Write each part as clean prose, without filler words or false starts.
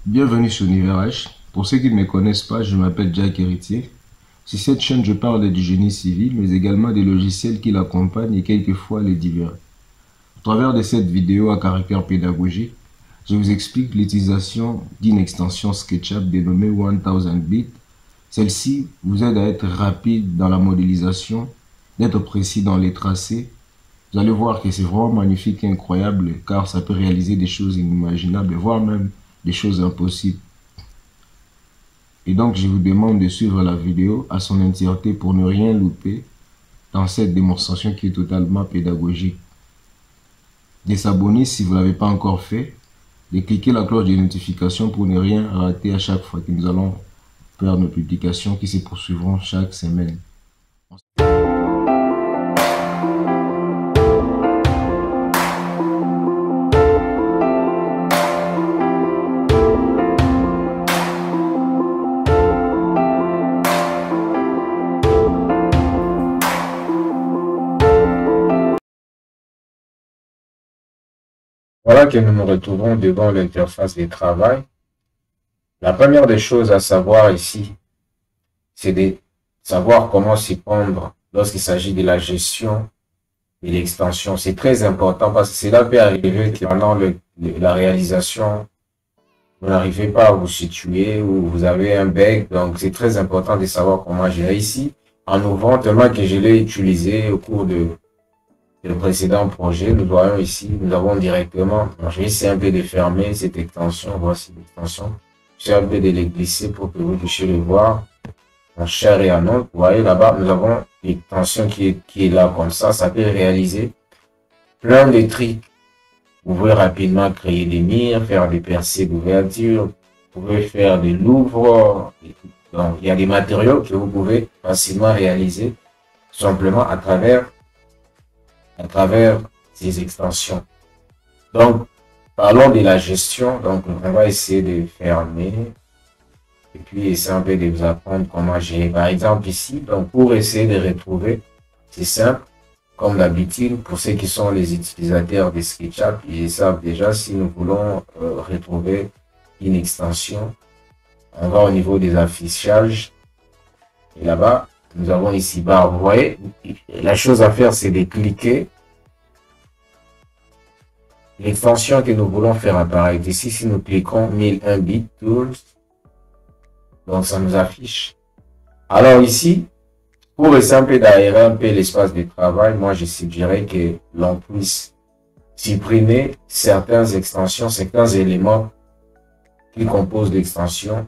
Bienvenue sur Univers H. Pour ceux qui ne me connaissent pas, je m'appelle Jack Héritier. Sur cette chaîne, je parle du génie civil, mais également des logiciels qui l'accompagnent et quelquefois les divers. Au travers de cette vidéo à caractère pédagogique, je vous explique l'utilisation d'une extension SketchUp dénommée 1000 Bits. Celle-ci vous aide à être rapide dans la modélisation, d'être précis dans les tracés. Vous allez voir que c'est vraiment magnifique et incroyable car ça peut réaliser des choses inimaginables, voire même des choses impossibles. Et donc je vous demande de suivre la vidéo à son entièreté pour ne rien louper dans cette démonstration qui est totalement pédagogique. De s'abonner si vous ne l'avez pas encore fait, de cliquer la cloche de notification pour ne rien rater à chaque fois que nous allons faire nos publications qui se poursuivront chaque semaine. Voilà que nous nous retrouvons devant l'interface de travail. La première des choses à savoir ici, c'est de savoir comment s'y prendre lorsqu'il s'agit de la gestion de l'extension. C'est très important parce que cela peut arriver que pendant la réalisation, vous n'arrivez pas à vous situer ou vous avez un bug. Donc, c'est très important de savoir comment gérer ici. En ouvrant, tellement que je l'ai utilisé au cours de le précédent projet, nous voyons ici, nous avons directement, je vais essayer un peu de fermer cette extension, voici l'extension, je vais un peu de les glisser pour que vous puissiez le voir en chair et en os. Vous voyez là-bas, nous avons l'extension qui est là comme ça peut réaliser plein de trucs. Vous pouvez rapidement créer des murs, faire des percées d'ouverture, vous pouvez faire des louvres, donc il y a des matériaux que vous pouvez facilement réaliser simplement à travers ces extensions. Donc, parlons de la gestion. Donc, on va essayer de fermer et puis essayer un peu de vous apprendre comment gérer. Par exemple, ici, donc pour essayer de retrouver, c'est simple, comme d'habitude, pour ceux qui sont les utilisateurs de SketchUp, ils savent déjà si nous voulons retrouver une extension. On va au niveau des affichages et là-bas, nous avons ici barre. Vous voyez, la chose à faire, c'est de cliquer l'extension que nous voulons faire apparaître. Ici, si nous cliquons 1001 Bit Tools, donc ça nous affiche. Alors ici, pour essayer un peu d'aérer un peu l'espace de travail, moi je suggérais que l'on puisse supprimer certaines extensions, certains éléments qui composent l'extension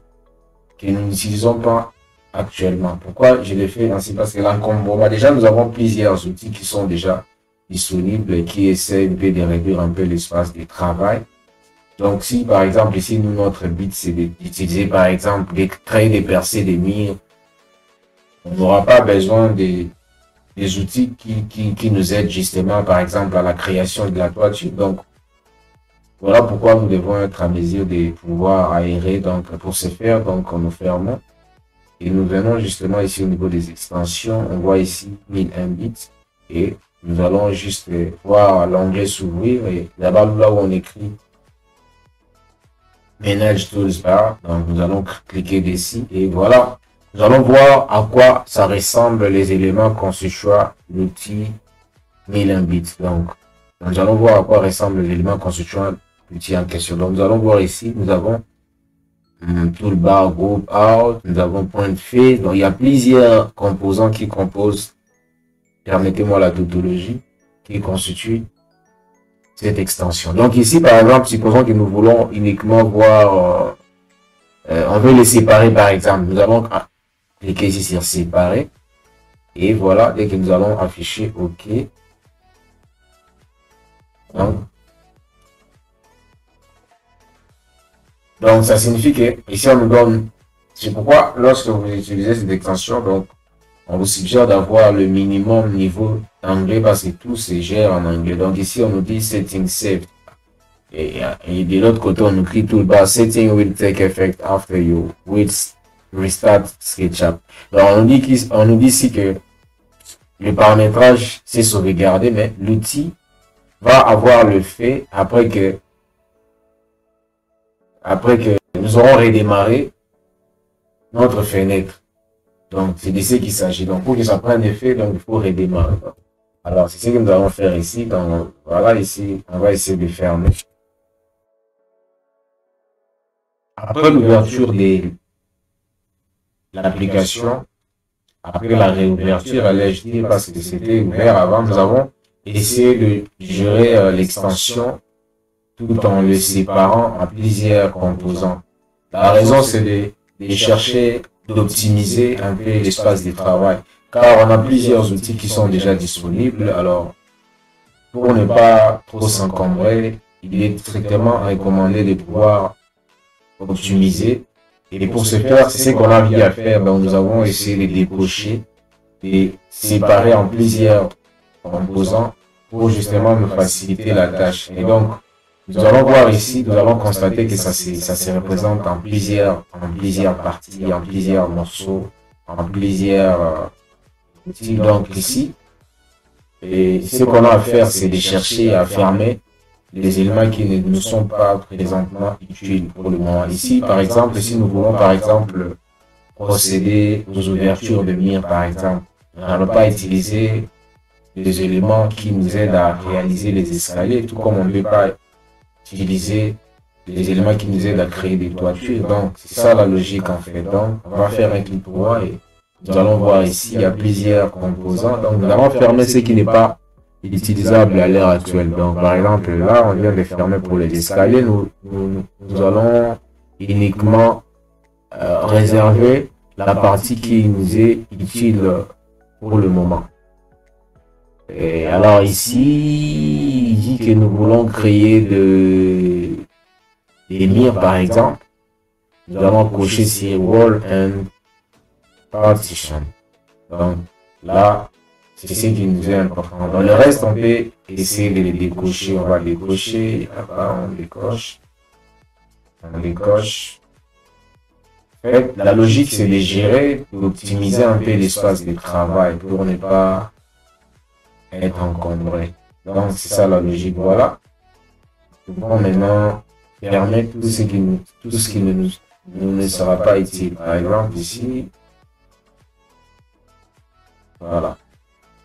que nous n'utilisons pas actuellement. Pourquoi je l'ai fait ainsi? Parce que l'encombrement, déjà nous avons plusieurs outils qui sont déjà disponibles et qui essaient de réduire un peu l'espace de travail. Donc si par exemple ici nous notre but c'est d'utiliser par exemple de créer des percées des murs, on n'aura pas besoin des outils qui nous aident justement par exemple à la création de la toiture. Donc voilà pourquoi nous devons être à mesure de pouvoir aérer. Donc pour ce faire, donc nous fermons et nous venons justement ici au niveau des extensions. On voit ici 1001 bits et nous allons juste voir l'onglet s'ouvrir et là-bas là où on écrit Manage Tools Bar. Donc nous allons cliquer dessus et voilà, nous allons voir à quoi ça ressemble les éléments constituant l'outil 1001 bits. Donc nous allons voir à quoi ressemblent les éléments constituant l'outil en question. Donc nous allons voir ici, nous avons Toolbar, Group Out, nous avons Point Face. Donc il y a plusieurs composants qui composent, permettez-moi la tautologie, qui constitue cette extension. Donc ici, par exemple, supposons que nous voulons uniquement voir, on veut les séparer par exemple. Nous allons cliquer ici sur séparer. Et voilà, dès que nous allons afficher OK. Donc ça signifie que ici on nous donne, c'est pourquoi lorsque vous utilisez cette extension, donc on vous suggère d'avoir le minimum niveau d'anglais parce que tout se gère en anglais. Donc ici, on nous dit Setting Saved. Et de l'autre côté, on nous écrit Toolbar Setting will take effect after you will restart SketchUp. Donc on nous dit ici que le paramétrage c'est sauvegardé, mais l'outil va avoir le fait après que nous aurons redémarré notre fenêtre. Donc, c'est de ce qu'il s'agit. Donc, pour que ça prenne effet, donc, il faut redémarrer. Alors, c'est ce que nous allons faire ici. Donc, voilà, ici, on va essayer de fermer. Après l'ouverture de l'application, après la réouverture, allais-je dire, parce que c'était ouvert avant, nous avons essayé de gérer l'extension tout en le séparant en plusieurs composants. La raison, c'est de chercher d'optimiser un peu l'espace de travail, car on a plusieurs outils qui sont déjà disponibles. Alors, pour ne pas trop s'encombrer, il est strictement recommandé de pouvoir optimiser. Et pour ce faire, c'est ce qu'on a envie à faire. Donc, nous avons essayé de décocher, de séparer en plusieurs composants pour justement nous faciliter la tâche. Et donc, nous allons voir ici, nous allons constater que ça se représente en plusieurs parties, en plusieurs morceaux, en plusieurs outils. Donc ici, et ce qu'on a à faire, c'est de chercher à fermer les éléments qui ne nous sont pas présentement utiles pour le moment. Ici, par exemple, si nous voulons, par exemple, procéder aux ouvertures de mire, par exemple, on n'allons pas utiliser des éléments qui nous aident à réaliser les escaliers, tout comme on ne peut pas utiliser les éléments qui nous aident à créer des toitures. Donc, c'est ça la logique en fait. Donc, on va faire un clic droit et nous allons voir ici, il y a plusieurs composants. Donc, nous allons fermer ce qui n'est pas utilisable à l'heure actuelle. Donc, par exemple, là, on vient de fermer pour les escaliers. Nous allons uniquement réserver la partie qui nous est utile pour le moment. Et alors ici, il dit que nous voulons créer des murs par exemple. Nous allons cocher sur Wall and Partition. Donc là, c'est ce qui nous est important. Dans le reste, on peut essayer de les décocher. On va décocher. On décoche. On décoche. En fait, la logique, c'est de gérer, d'optimiser un peu l'espace de travail pour ne pas être encombré. Donc c'est ça la logique. Voilà. Nous pouvons maintenant fermer tout ce qui ne sera pas utile. Par exemple ici, voilà.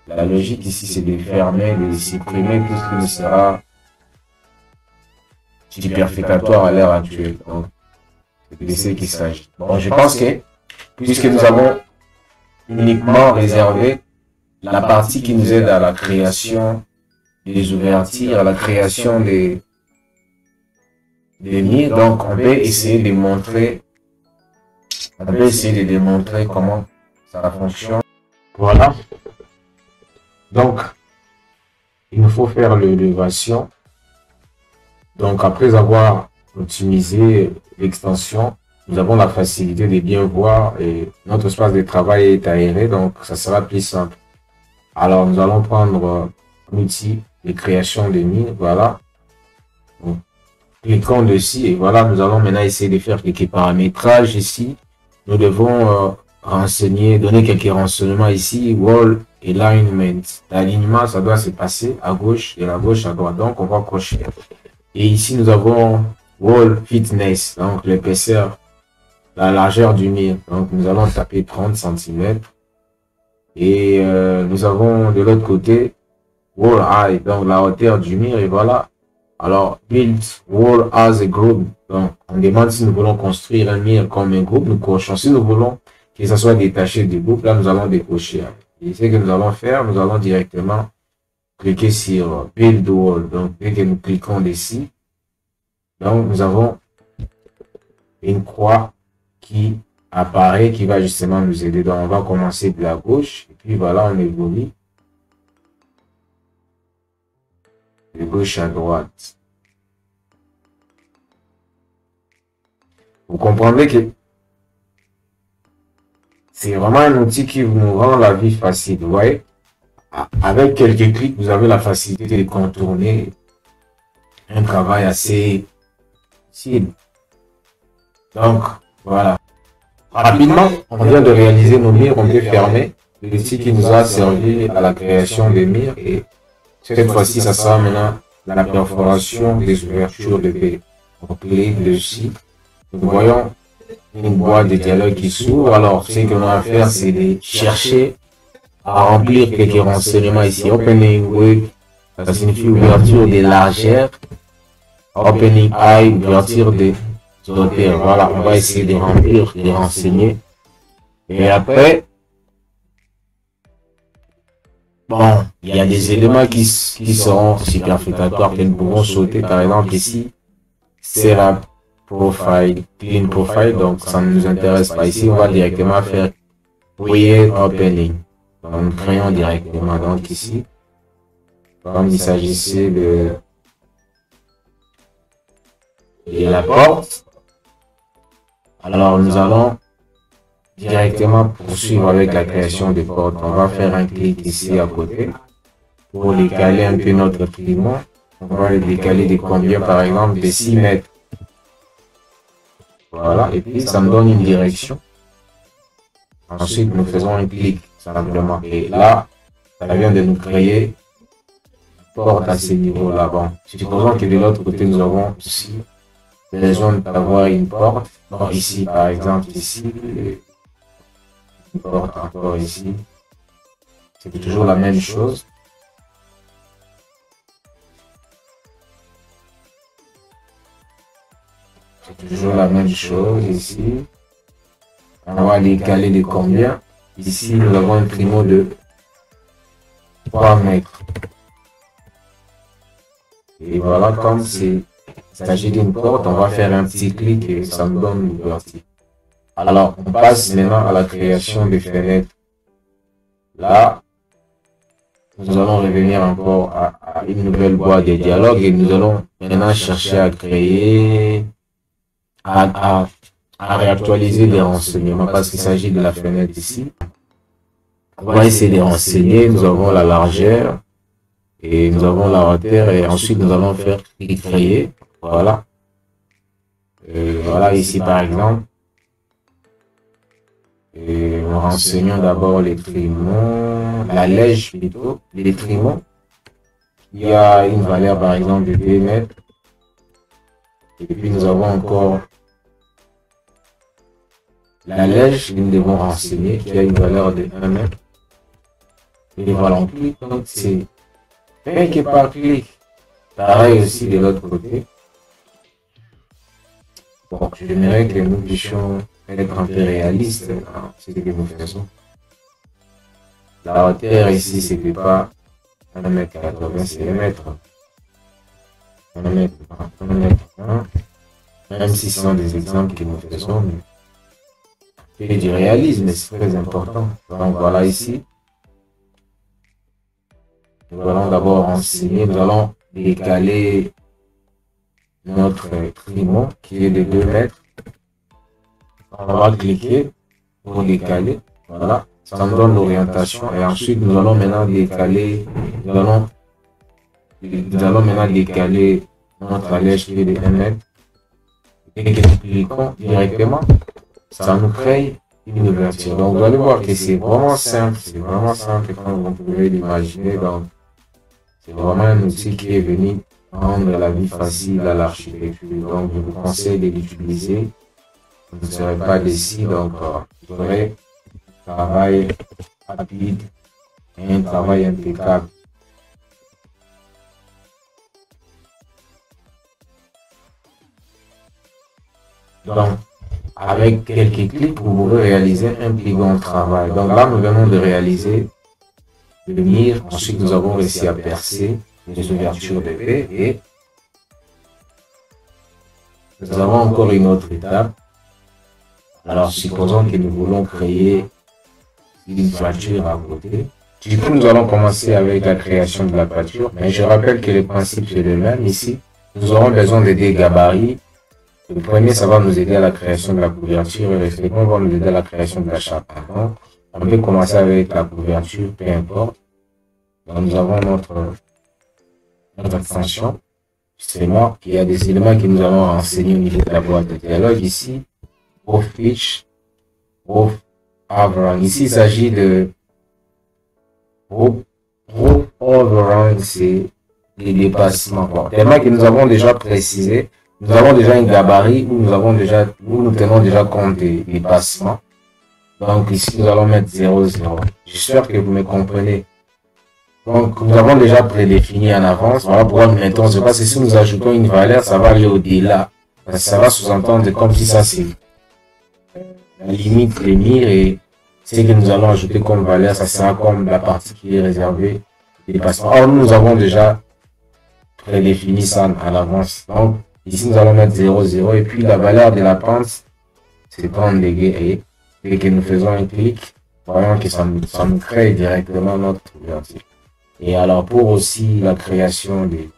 La logique ici c'est de fermer, de supprimer tout ce qui ne sera superfétatoire à l'heure actuelle. Donc c'est de ce qu'il s'agit. Bon, je pense que puisque nous avons uniquement réservé la partie qui nous aide à la création des ouvertures, à la création des murs. Donc, on peut essayer de montrer, démontrer comment ça fonctionne. Voilà. Donc, il nous faut faire l'élévation. Donc, après avoir optimisé l'extension, nous avons la facilité de bien voir et notre espace de travail est aéré, donc ça sera plus simple. Alors, nous allons prendre l'outil de création de murs, voilà. Donc, cliquons dessus et voilà, nous allons maintenant essayer de faire quelques paramétrages ici. Nous devons renseigner, donner quelques renseignements ici, Wall Alignment. L'alignement, ça doit se passer à gauche et à gauche à droite. Donc, on va cocher. Et ici, nous avons Wall Fitness, donc l'épaisseur, la largeur du mur. Donc, nous allons taper 30 cm. Et nous avons de l'autre côté Wall Height, donc la hauteur du mur. Et voilà. Alors, Build Wall as a Group. Donc, on demande si nous voulons construire un mur comme un groupe. Nous cochons. Si nous voulons que ça soit détaché du groupe, là, nous allons décocher. Et ce que nous allons faire, nous allons directement cliquer sur Build Wall. Donc, dès que nous cliquons dessus, donc nous avons une croix qui apparaît, qui va justement nous aider. Donc, on va commencer de la gauche. Et puis voilà, on évolue de gauche à droite. Vous comprendrez que c'est vraiment un outil qui nous rend la vie facile. Vous voyez, avec quelques clics, vous avez la facilité de contourner un travail assez facile. Donc, voilà. Rapidement, on vient de réaliser nos murs, on peut fermer. L'outil qui nous a servi à la création des murs et cette fois-ci, ça sera maintenant la perforation des ouvertures de baie. On clique dessus nous voyons une boîte de dialogue qui s'ouvre. Alors, ce que l'on va faire, c'est de chercher à remplir quelques renseignements ici. Opening with, ça signifie ouverture des largeurs. Opening eye, ouverture des auteurs. Voilà, on va essayer de remplir, de renseigner. Et après, bon, il y a des éléments qui seront superfétatoires que nous pouvons sauter. Par exemple, ici, c'est la profile, clean profile, donc ça ne nous intéresse pas. Ici, on va directement faire create opening. Donc, nous créons directement. Donc, ici, comme il s'agissait de la porte, alors nous allons directement poursuivre avec la création des portes. On va faire un clic ici à côté pour décaler un peu notre triment. On va le décaler de combien, par exemple, de 6 mètres. Voilà, et puis ça me donne une direction. Ensuite, nous faisons un clic simplement. Et là, ça vient de nous créer une porte à ce niveau-là. Bon, supposons que de l'autre côté, nous avons aussi besoin d'avoir une porte. Donc ici, par exemple, ici, une porte encore ici. C'est toujours la même chose. C'est toujours la même chose ici. On va décaler de combien? Ici, nous avons un trimo de 3 mètres. Et voilà, comme il s'agit d'une porte, on va faire un petit clic et ça nous donne l'ouverture. Alors, on passe maintenant à la création des fenêtres. Là, nous allons revenir encore à une nouvelle boîte de dialogue et nous allons maintenant chercher à créer, à réactualiser les renseignements parce qu'il s'agit de la fenêtre ici. On va essayer de renseigner. Nous avons la largeur et nous avons la hauteur et ensuite nous allons faire créer. Voilà. Voilà ici par exemple. Et nous renseignons d'abord les trimons, la lège plutôt, les trimons. Il y a une valeur par exemple de 2 mètres. Et puis nous avons encore la lège que nous devons renseigner qui a une valeur de 1 mètre. Et voilà, on clique, donc c'est clic par clic. Pareil aussi de l'autre côté. Bon, j'aimerais que nous puissions être un peu réalistes dans ce que nous faisons. La hauteur ici, c'était pas 1,80 m, c'est 1 mètre. 1 mètre, 1 mètre, 1. Même si ce sont des exemples que nous faisons, mais et du réalisme, c'est très important. Donc voilà ici. Nous allons d'abord renseigner, nous allons décaler notre trimon qui est de 2 mètres. On va cliquer pour décaler. Voilà, ça nous donne l'orientation et ensuite nous allons maintenant décaler, nous allons maintenant décaler notre allège qui est de 1 mètre. Et que nous cliquons directement, ça nous crée une ouverture. Donc vous allez voir que c'est vraiment simple comme vous pouvez l'imaginer. Donc c'est vraiment un outil qui est venu rendre la vie facile à l'architecture. Donc je vous conseille de l'utiliser. Vous ne serez pas déçus, donc vous aurez un travail rapide et un travail impeccable. Donc, avec quelques clics, vous pouvez réaliser un plus grand travail. Donc là, nous venons de réaliser le mur. Ensuite, nous avons réussi à percer les ouvertures de V et nous avons encore une autre étape. Alors, supposons que nous voulons créer une toiture à côté. Du coup, nous allons commencer avec la création de la toiture. Mais je rappelle que le principe est le même ici. Nous aurons besoin de des gabarits. Le premier, ça va nous aider à la création de la couverture et le second va nous aider à la création de la chape. Donc, on peut commencer avec la couverture, peu importe. Donc, nous avons notre extension. Justement, il y a des éléments que nous allons renseigner au niveau de la boîte de dialogue ici. Off pitch, off overrun. Ici, il s'agit de off overrun, c'est les dépassements. Bon, tellement que nous avons déjà précisé nous avons déjà un gabarit où nous tenons déjà compte des dépassements. Donc ici, nous allons mettre 0, 0. J'espère que vous me comprenez. Donc, nous avons déjà prédéfini en avance. Voilà pourquoi nous mettons, c'est parce que si nous ajoutons une valeur, ça va aller au-delà. Ça va sous-entendre comme si ça c'est la limite, les mires, et ce que nous allons ajouter comme valeur, ça sera comme la partie qui est réservée au dépassement. Or, nous avons déjà prédéfini ça en avance. Donc, ici, nous allons mettre 0, 0. Et puis, la valeur de la pente, c'est 30 degrés. Et que nous faisons un clic, voyons que ça nous crée directement notre ouverture. Et alors, pour aussi la création des...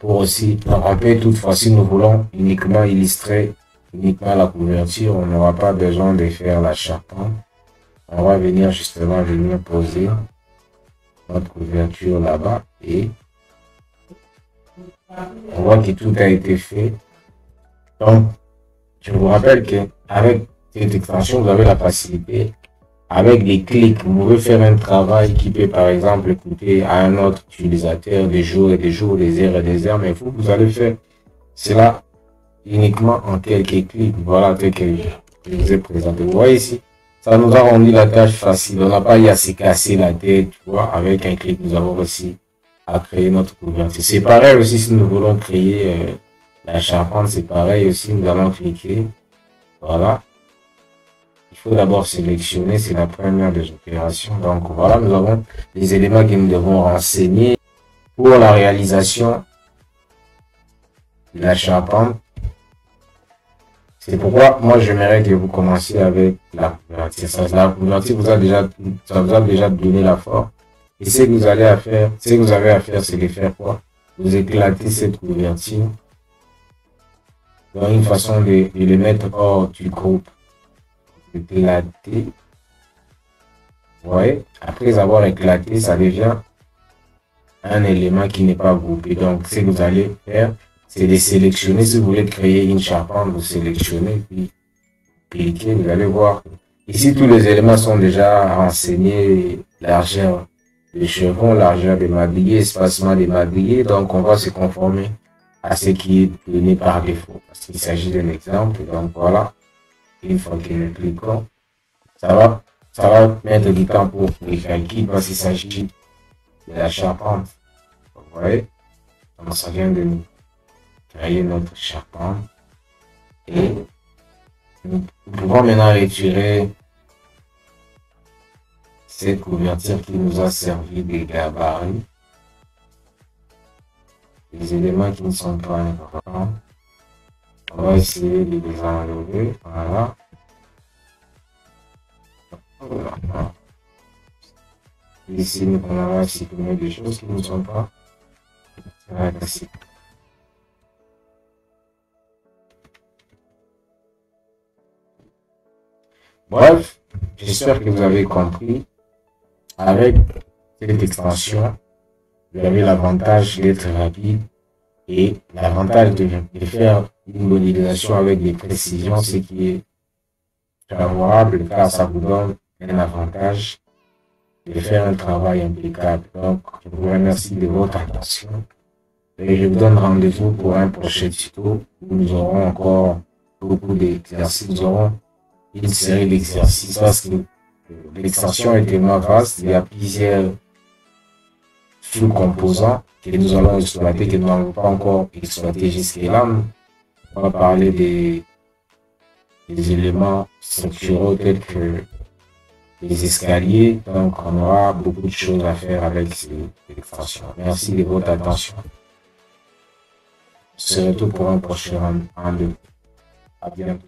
donc on peut toutefois, si nous voulons uniquement illustrer uniquement la couverture, on n'aura pas besoin de faire la charpente. On va venir poser notre couverture là-bas et on voit que tout a été fait. Donc, je vous rappelle qu'avec cette extension, vous avez la facilité. Avec des clics, vous pouvez faire un travail qui peut, par exemple, coûter à un autre utilisateur des jours et des jours, des heures et des heures, mais vous allez faire cela uniquement en quelques clics. Voilà, tel que je vous ai présenté. Vous voyez ici, ça nous a rendu la tâche facile. On n'a pas eu à se casser la tête, tu vois. Avec un clic, nous avons réussi à créer notre couverture. C'est pareil aussi si nous voulons créer la charpente, c'est pareil aussi. Nous allons cliquer. Voilà. Il faut d'abord sélectionner, c'est la première des opérations. Donc voilà, nous avons les éléments que nous devons renseigner pour la réalisation de la charpente. C'est pourquoi moi j'aimerais que vous commenciez avec la couverture. La couverture ça vous a déjà donné la forme. Et ce que vous avez à faire, c'est de faire quoi? Vous éclatez cette couverture. Donc une façon de le mettre hors du groupe. Éclater. Vous voyez, après avoir éclaté, ça devient un élément qui n'est pas groupé. Donc, ce que vous allez faire, c'est de sélectionner. Si vous voulez créer une charpente, vous sélectionnez, puis cliquez, vous allez voir. Ici, tous les éléments sont déjà renseignés. Largeur de chevron, largeur des madriers, espacement des madriers. Donc, on va se conformer à ce qui est donné par défaut. Parce qu'il s'agit d'un exemple. Donc, voilà. Une fois que nous cliquons, ça va mettre du temps pour les calculs parce qu'il s'agit de la charpente. Vous voyez, donc ça vient de nous créer notre charpente et nous pouvons maintenant retirer cette couverture qui nous a servi de gabarit. Les éléments qui ne sont pas importants. On va essayer de les enlever. Voilà. Ici, nous allons supprimer des choses qui ne sont pas classiques. Bref, j'espère que vous avez compris. Avec cette extension, vous avez l'avantage d'être rapide et l'avantage de faire une modélisation avec des précisions, ce qui est favorable car ça vous donne un avantage de faire un travail impeccable. Donc, je vous remercie de votre attention et je vous donne rendez-vous pour un prochain tuto où nous aurons encore beaucoup d'exercices. Nous aurons une série d'exercices parce que l'extension est tellement vaste, il y a plusieurs sous-composants que nous allons exploiter, que nous n'avons pas encore exploité jusque-là. On va parler des éléments structuraux tels que les escaliers. Donc, on aura beaucoup de choses à faire avec ces extensions. Merci de votre attention. C'est tout pour un prochain rendez-vous. À bientôt.